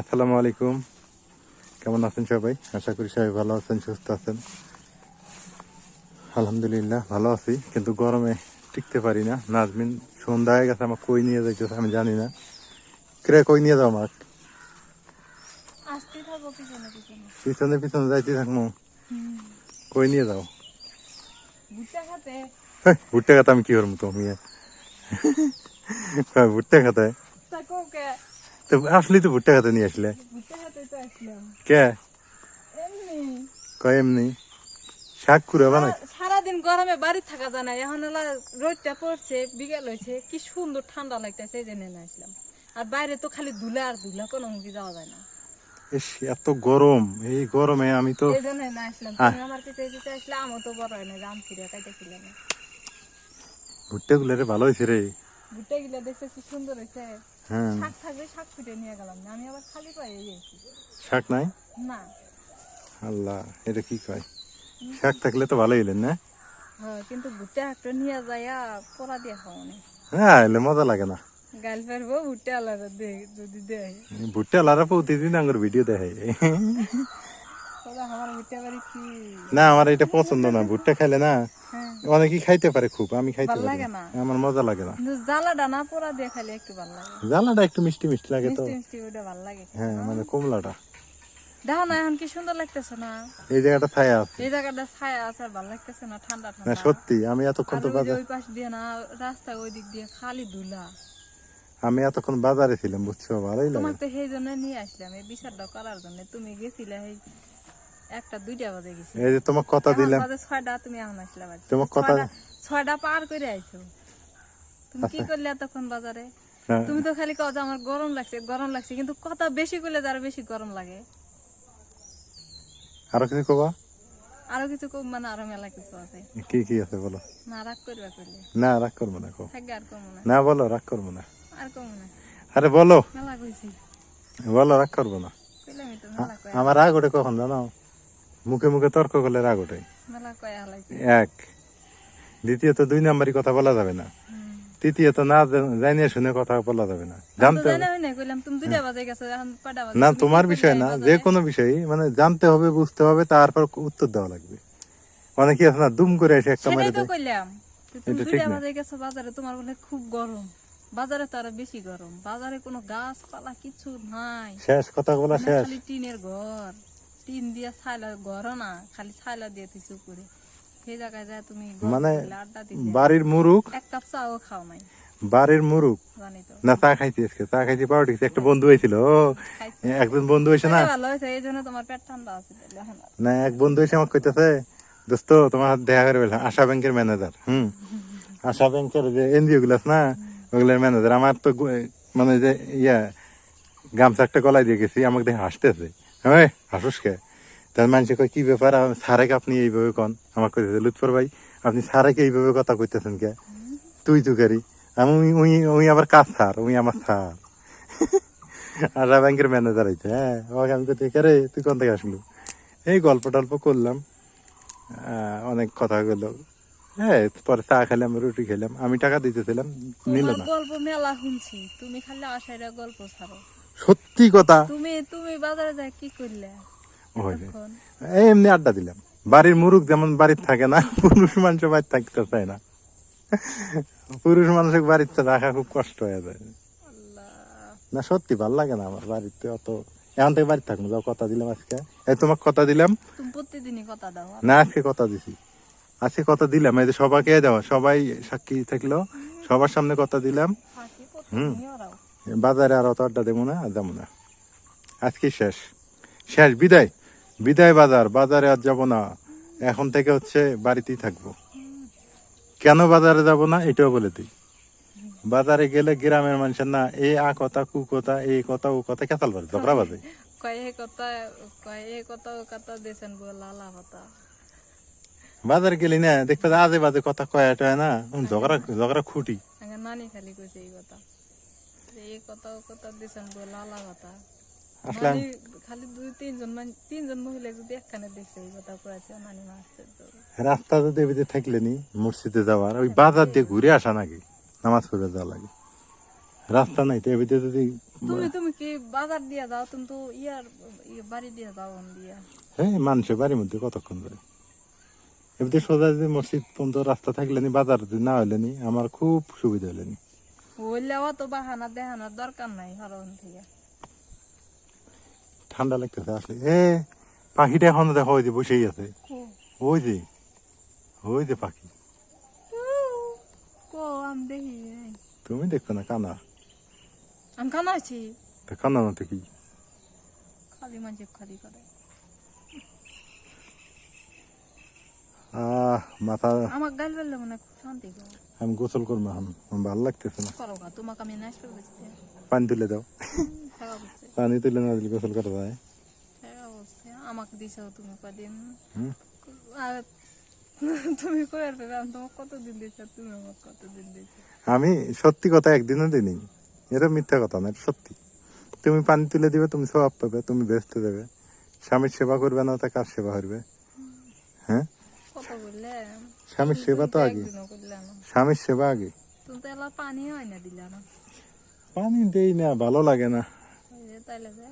আসসালামু আলাইকুম। কেমন আছেন সবাই? আশা করি সবাই ভালো আছেন, সুস্থ আছেন। আলহামদুলিল্লাহ ভালো আছি, কিন্তু গরমে টিকতে পারি না। নাজমিন সন্ধ্যা হয়ে গেছে, আমার কই নিয়ে যাইতেছে আমি জানি না। কে কই নিয়ে যাও আমাকে? পিছনে পিছনে যাইতে থাকবো। কই নিয়ে যাও? ভুট্টা খাতে আমি কি করবো তুমি? ভুট্টা খাতে তো আসলি, তো ভুট্টা খাতে নিয়ে আসলে কে কয় এমনি শাক কুড়া বানাই? সারাদিন গরমে বাড়ি থাকা যায় না, এখন রোদটা পড়ছে, বিকেল হয়েছে, কি সুন্দর ঠান্ডা লাগতেছে, এই জন্য আসলাম। আর বাইরে তো খালি ধুলা আর ধুলা, কোনো মুখে যাওয়া যায় না। এত গরম, এই গরমে আমি তো এই জন্য না আসলাম। তুমি আমার কাছে আসলে আমও তো বড় হয় না, আম ছিঁড়ে খাইতেছিলাম। ভুট্টা গুলো রে ভালো হয়েছে রে। ভুট্টা গুলা দেখছে কি সুন্দর হয়েছে। হ্যাঁ, শাক থাকবে, শাক ফুটে নিয়ে গেলাম না, আমি আবার খালি পায়ে গেছি। শাক নাই? না। আল্লাহ, এটা কি কয়? শাক থাকলে তো ভালোই হলেন না? হ্যাঁ, কিন্তু ভুট্টা একটা নিয়ে যাইয়া পোড়া দিয়ে খাওয়া নেই। হ্যাঁ, এলে মজা লাগে না। গাল ফেরবো ভুট্টা আলাদা যদি দেয়। ভুট্টা লারা প্রতিদিন আঙ্গুর ভিডিও দেখাই। আমার ভুট্টা বাড়ি কি না, আমার এটা পছন্দ না। ভুট্টা খাইলে না অনেকেই খাইতে পারে খুব, আমি খাইতে ভাল পারি লাগে না, না। আমার মজা লাগে না। কিন্তু জ্বালাটা না পোড়া দিয়ে খাইলে একটু ভাল লাগে। জ্বালাটা একটু মিষ্টি মিষ্টি লাগে তো। মিষ্টি মিষ্টি ওটা ভাল লাগে। হ্যাঁ, মানে কমলাটা দেখো না এখন কি সুন্দর লাগতেছে না? এই জায়গাটা ছায়া আছে। এই জায়গাটা ছায়া আছে, আর ভাল লাগতেছে না, ঠান্ডা না ঠান্ডা। সত্যি, আমি এতক্ষণ আর তো ওই যে বাজার ওই পাশ দিয়ে না, রাস্তা ওই দিক দিয়ে খালি ধুলা। আমি এতক্ষণ বাজারে ছিলাম, বুঝছো, ভালোই লাগে। তোমার তো সেই জন্য নিয়ে আসলাম, এই বিচারটা করার জন্য। তুমি গেছিলে সেই 1টা 2টা বাজে গেছি। এই যে তোমাকে কথা দিলাম, বাজে 6টা, তুমি এখন আসলে বাজে তোমাকে কথা 6টা পার করে আইছো। তুমি কি করলে এতক্ষণ বাজারে? হ্যাঁ, তুমি তো খালি কও যে আমার গরম লাগছে গরম লাগছে, কিন্তু কথা বেশি করলে তার বেশি গরম লাগে। আরো কিছু কবা? আরো কিছু মানে আরো মেলা কিছু আছে। কি কি আছে বলো? না রাগ করবা করলে না, রাগ করবো না। থাকবে, আর কমো না। না বলো, রাগ করবো না। আর কমো না, আরে বলো, মেলা কইছি। বলো, রাগ করবো না। কইলামই তো মেলা কয়া। আমার রাগ ওঠে কখন জানো? মুখে মুখে তর্ক করলে রাগ ওঠে। মেলা কয়া হালাইছি। এক, দ্বিতীয়ত 2 নম্বরই কথা বলা যাবে না। তৃতীয়ত না জানিয়ে শুনে কথা বলা যাবে না। জানতে হবে কইলাম তুমি 2টা বাজে গেছো, এখন 5টা বাজে। না, তুমি কি তোমার করলে বিষয় না, বাজারে? যে কোনো বিষয়ই মানে জানতে হবে, বুঝতে হবে, তারপর উত্তর দেওয়া লাগবে। অনেকে আছে না, দুম করে এসে একটা মারে সেটাই তো দেয়। কইলাম। তুমি এটা ঠিক 2টা না। বাজে গেছো বাজারে, তোমার বলে খুব গরম। বাজারে তো আরো বেশি গরম, বাজারে কোনো গাছপালা কিছু নাই। শেষ কথা বলা মানে শেষ। খালি টিনের ঘর, টিন দিয়ে ছাইলা, ঘরও না, খালি ছাইলা দিয়ে দিছো করে। সেই জায়গায় যায় তুমি মানে আড্ডা দিতে, বাড়ির মুরুখ, এক কাপ চাও খাও নাই। বাড়ির মুরুখ জানি তো না, চা খাইতে আজকে, চা খাইতে পাউডি একটা বন্ধু হয়েছিল। খাইছো। একজন বন্ধু হয়েছে না, ভালো হয়েছে, এই জন্য তোমার পেট ঠান্ডা আছে তাহলে এখন আর। না এক বন্ধু এসে আমাকে কইতেছে, দোস্ত তোমার হাত দেখা করে বললাম, আশা ব্যাংকের ম্যানেজার। আশা ব্যাংকের যে এনজিও গুলাস না, ওগুলোর ম্যানেজার। আমার তো মানে যে গামছা একটা গলায় দিয়ে গেছি, আমাকে দেখে হাসতেছে। হ্যাঁ, হাসুস কে? তার মানুষে কয় কি ব্যাপার, সারেকে আপনি এইভাবে কন? আমার কইতেছে, লুৎফর ভাই আপনি সারেকে এইভাবে কথা কইতেছেন কে? তুই তুকারি। আমি উই আবার কাজ সার, উই আমার সার। আশা ব্যাংকের ম্যানেজার হইতে। হ্যাঁ, আমাকে আমি কইতে, রে তুই কোন থেকে আসলু? এই গল্প টল্প করলাম, অনেক কথা গেল। হ্যাঁ, পরে চা খেলাম, রুটি খেলাম, আমি টাকা দিতেছিলাম, নিল তোমার না। গল্প মেলা শুনছি, তুমি খালি আশাইরা গল্প ছাড়ো। সত্যি কথা। তুমি তুমি বাজারে যায় কি করলে এতক্ষণ? এই এমনি আড্ডা দিলাম। বাড়ির মুরুখ যেমন বাড়ির থাকে না, পুরুষ মানুষ বাড়িতে থাকতে চায় না। পুরুষ মানুষের বাড়িতে রাখা খুব কষ্ট হয়ে যায়। আল্লাহ, না সত্যি ভাল লাগে না আমার বাড়িতে অত। এখন থেকে বাড়িতে থাকবো, যাও কথা দিলাম আজকে। এই তোমাকে কথা দিলাম তুমি প্রতিদিনই কথা দাও। না, আজকে কথা দিছি, আজকে কথা দিলাম। এই যে সবাইকে দেওয়া, সবাই সাক্ষী থাকলো, সবার সামনে কথা দিলাম। ফাঁকি প্রতিদিনই ওরাও। বাজারে আর অত আড্ডা দেবো না, আর যাবো না। আজকে শেষ, শেষ বিদায়, বিদায় বাজার, বাজারে আর যাবো না। এখন থেকে হচ্ছে বাড়িতেই থাকবো। কেন বাজারে যাব না এটাও বলে দিই। বাজারে গেলে গ্রামের মানুষের না এই আ কথা কু কথা, এই কথা ও কথা কেতাল বাজে, ঝগড়া বাজে। কয়ে কথা ও কথা দেছেন বলা লালা কথা। বাজারে গেলি না দেখবে আজে বাজে কথা কয়াটা না, ঝগড়া ঝগড়া খুঁটি। আমার নানি খালি কইছে এই কথা, এই কথা ও কথা দেছেন বলা লালা কথা। আসলে নানি খালি 2-3 জন মহিলা যদি একখানে দেখছে এই কথা কয়েছে, নানি মারছে তো। রাস্তা যদি এদিকে থাকলে নি মসজিদে যাওয়ার, ওই বাজার দিয়ে ঘুরে আসা নাকি নামাজ পড়ে যাওয়া লাগে। রাস্তা নাই তো এদিকে যদি তুমি কি বাজার দিয়ে যাও? তুমি তো বাড়ি দিয়ে যাও দিয়া। হ্যাঁ, মানুষের বাড়ির মধ্যে কতক্ষণ যায়? এমনি সোজা যদি মসজিদ পর্যন্ত রাস্তা থাকলে নি, বাজার যদি না হইলে নি, আমার খুব সুবিধা হইলে নি। হইলে অত বাহানা দেহানোর দরকার নাই হরণ থেকে। ঠান্ডা লাগতেছে আসলে। পাখিটা এখন দেখো ওই যে বসেই আছে। ওই যে ওই যে পাখি। আমি দেখি নাই। তুমি দেখছো না? কানা। আমি কানা আছি। কানা না তো কি? খালি মাঝে খালি করে। মাথা। আমার গাল বেললে মনে খুব শান্তি করে। আমি গোসল করবো এখন, আমার ভালো লাগতেছে না। করো গা, তোমাকে আমি নাচ করে দিচ্ছি। পানি তুলে দাও। খাওয়া বলছে। পানি তুলে না দিলে গোসল করা যায়? খাওয়া বলছে। আমাকে দিছো তুমি কদিন। হুম। আর তুমি কই আর পাবে? আমি তোমাকে কতদিন দিছো, তুমি আমাকে কতদিন দিছো? আমি সত্যি কথা একদিনও দিইনি। এটা মিথ্যা কথা না, এটা সত্যি। তুমি পানি তুলে দিবে, তুমি স্বভাব পাবে, তুমি বেচতে দেবে। স্বামীর সেবা করবে না, তা কার সেবা করবে? হ্যাঁ, কত বললে? স্বামীর সেবা তো আগে। একদিনও করলে না। স্বামীর সেবা আগে। তুমি তো এলা পানি হয় না দিলা না। পানি দেই না, ভালো লাগে না। ওই যে তাইলে যে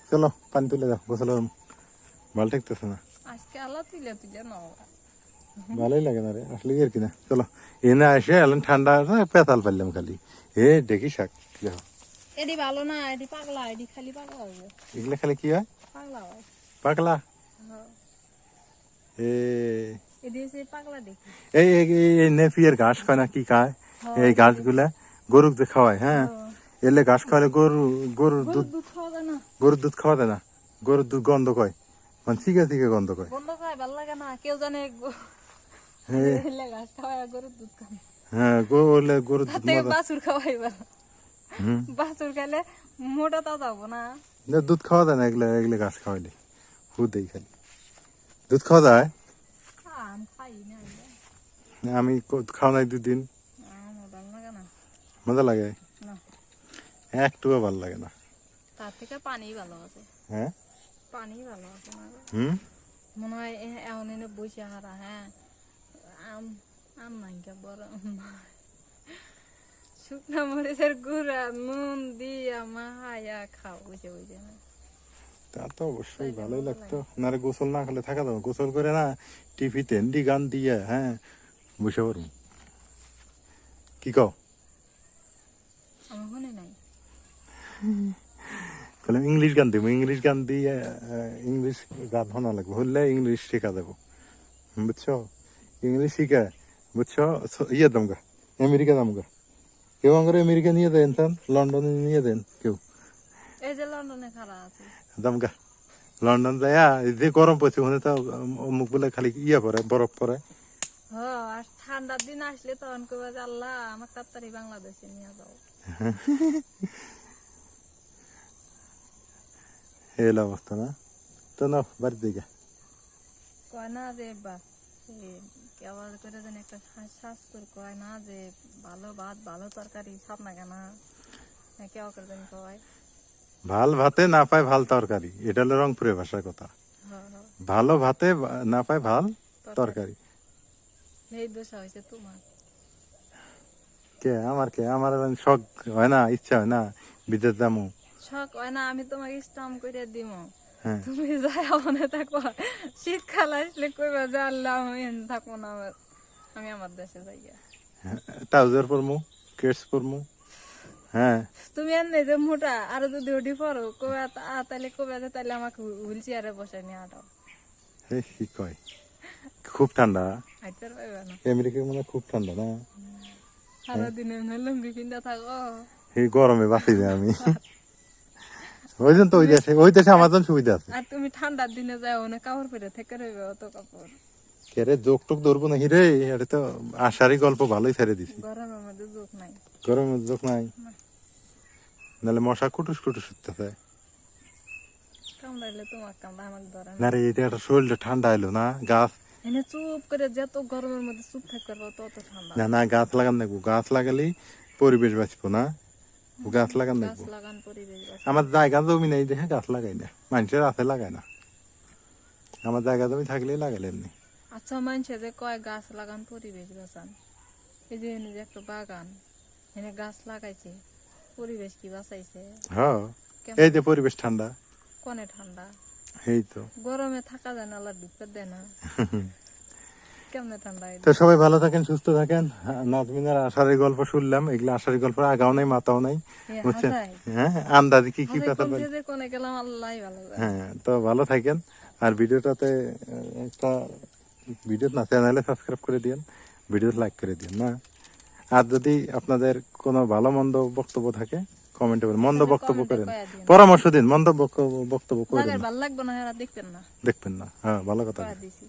চলো পানি তুলে দাও, গোসল করুম। ভালো ঠেকতেছে না। আজকে আলা তুলে তুলে নাও। ভালোই লাগে না রে, আসলে এর কিনা। চলো এনে আসে এলেন ঠান্ডা পেতাল পারলাম খালি। দেখি শাক দেখো। এডি ভালো না, এডি পাগলা, এডি খালি পাগলা হবে। এগুলা খালি কি হয়? পাগলা হয়। পাগলা। হ্যাঁ। এ এডি সে পাগলা দেখি। এই নেপিয়ার ঘাস খায় না কি খায়? এই ঘাসগুলা গরুক যে খাওয়ায়। হ্যাঁ, এলে ঘাস খাওয়ালে গরুর দুধ খাওয়া যায় না। গরুর দুধ খাওয়া দেয় না। গরুর দুধ গন্ধ কয়, মানে ঠিকে ঠিকে গন্ধ কয়। গন্ধ খায়, ভালো লাগে না। কেউ জানে ঘাস খাওয়ায় গরুর দুধ খায়। হ্যাঁ, গরুর দুধ তাতে বাছুর খাওয়াই ভালো। হুম, বাছুর খাইলে মোটা তা যাবো না। দুধ খাওয়া যায় না, এগুলা ঘাস খাওয়াইলে হুদেই খালি দুধ খাওয়া যায়। আমি খাই না। আমি খাওয়া নাই দুদিন। আমার ভালো লাগে না। মজা লাগে না, একটুও ভালো লাগে না। তার থেকে পানি ভালো আছে। হ্যাঁ, পানি ভালো আছে না? হুম, মনে হয় এমন এনে বসে হারা। হ্যাঁ, আম আম নাইকা বড় শুকনা মরিচের গুঁড়া নুন দিয়া মাহায়া খাও বুঝে বুঝে না। তা তো অবশ্যই ভালোই লাগতো। না রে, গোসল না করলে থাকা যাবে? গোসল করে না টিভিতে হিন্দি গান দিয়ে, হ্যাঁ, বসে পড়ুন। কি কও? আমার মনে নাই। তাহলে ইংলিশ গান দিব, ইংলিশ গান দিয়ে ইংলিশ গান শোনা লাগবে, হলে ইংলিশ শেখা যাবো। বুঝছো? ইংলিশ শিখা, বুঝছো, ইয়ে দামগা আমেরিকা দামগা। কেউ আমার আমেরিকা নিয়ে দেন, লন্ডনে নিয়ে দেন কেউ। এই যে লন্ডনে খারাপ আছে। দামগা লন্ডন যায়, যে গরম পড়ছে ওখানে তো মুখ বলে খালি ইয়ে পরে, বরফ পরে। আর ঠান্ডার দিন আসলে তখন কবে যে আল্লাহ আমার তাড়াতাড়ি বাংলাদেশে নিয়ে যাও। এই অবস্থা না তো, না বাড়ির দিকে কয় না যে কেবল করে যেন একটা স্বাস্থ্য কয় না যে ভালো ভাত ভালো তরকারি সব না কেনা কেউ করে যেন কয় ভাল ভাতে না পায় ভাল তরকারি, এটা হলো রংপুরের ভাষার কথা। ভালো ভাতে না পায় ভাল তরকারি। এই দোষা হয়েছে তোমার। কে আমার শখ হয় না, ইচ্ছা হয় না বিদেশ যাবো। শখ হয় না, আমি তোমাকে স্টাম্প করে দিব। হ্যাঁ, তুমি যাই মনে থাকো, শীতকাল আসলে কইবা যে আল্লাহ আমি থাকবো না, আমি আমার দেশে যাই। ট্রাউজার পরমু, কেটস পরমু। হ্যাঁ, তুমি এনে যে মোটা আর যদি ওটি পড়ো কবে তাহলে কবে তাহলে আমাকে হুইল চেয়ারে বসে নিয়ে আটাও। কি কয়, খুব ঠান্ডা হাইতে পারবে না। আমেরিকার মনে খুব ঠান্ডা না? সারাদিন এমনি লুঙ্গি কিনতে থাকো। এই গরমে বাঁচি না আমি। ওই জন্য তো ওই দেশে আমার জন্য সুবিধা আছে। আর তুমি ঠান্ডার দিনে যাও না, কাপড় পরে থেকে রইবে অত কাপড়। কেরে জোক টোক ধরবো না হিরে, এটা তো আশারই গল্প ভালোই ছেড়ে দিছি। গরমের মধ্যে জোক নাই। গরমের জোক নাই, নাহলে মশা কুটুস কুটুস উঠতেছে। কামড়াইলে তোমার কামড়া আমাকে ধরে না রে, এটা একটা শরীরটা ঠান্ডা এলো না, গাছ এনে চুপ করে যত গরমের মধ্যে চুপ থাকতে পারবো তত ঠান্ডা। না, গাছ লাগান দেখবো, গাছ লাগালেই পরিবেশ বাঁচবো না। গাছ লাগান গাছ দেখবো। লাগান পরিবেশ বাঁচে। আমার জায়গা জমি নেই দেখে গাছ লাগাই না, মানুষের আছে লাগায় না। আমার জায়গা জমি থাকলেই লাগালে এমনি। আচ্ছা, মানুষে যে কয় গাছ লাগান পরিবেশ বাঁচান, এই যে এনে যে একটা বাগান এনে গাছ লাগাইছে, পরিবেশ কি বাঁচাইছে, হ্যাঁ এই যে পরিবেশ ঠান্ডা, কনে ঠান্ডা, এই তো। গরমে থাকা যায় না, আল্লাহ বিপদ দেয় না, কেমনে ঠান্ডা তো সবাই ভালো থাকেন, সুস্থ থাকেন। নাজমিনের আষাঢ়ের গল্প শুনলাম, এগুলো আষাঢ়ের গল্প আগাও নাই মাথাও নাই, বুঝছেন? হ্যাঁ, আন্দাজে কি কি কথা বল। কোনে গেলাম আল্লাহ ভালো জানে। হ্যাঁ, তো ভালো থাকেন। আর ভিডিওটাতে একটা ভিডিও না, চ্যানেলে সাবস্ক্রাইব করে দিন, ভিডিও লাইক করে দিন না। আর যদি আপনাদের কোনো ভালো মন্দ বক্তব্য থাকে কমেন্টে বলুন, মন্দ বক্তব্য করেন, পরামর্শ দিন, মন্দ বক্তব্য করেন যাদের না, ভালো লাগবে না এরা দেখবেন না, দেখবেন না। হ্যাঁ, ভালো কথা। কয়া দিছি।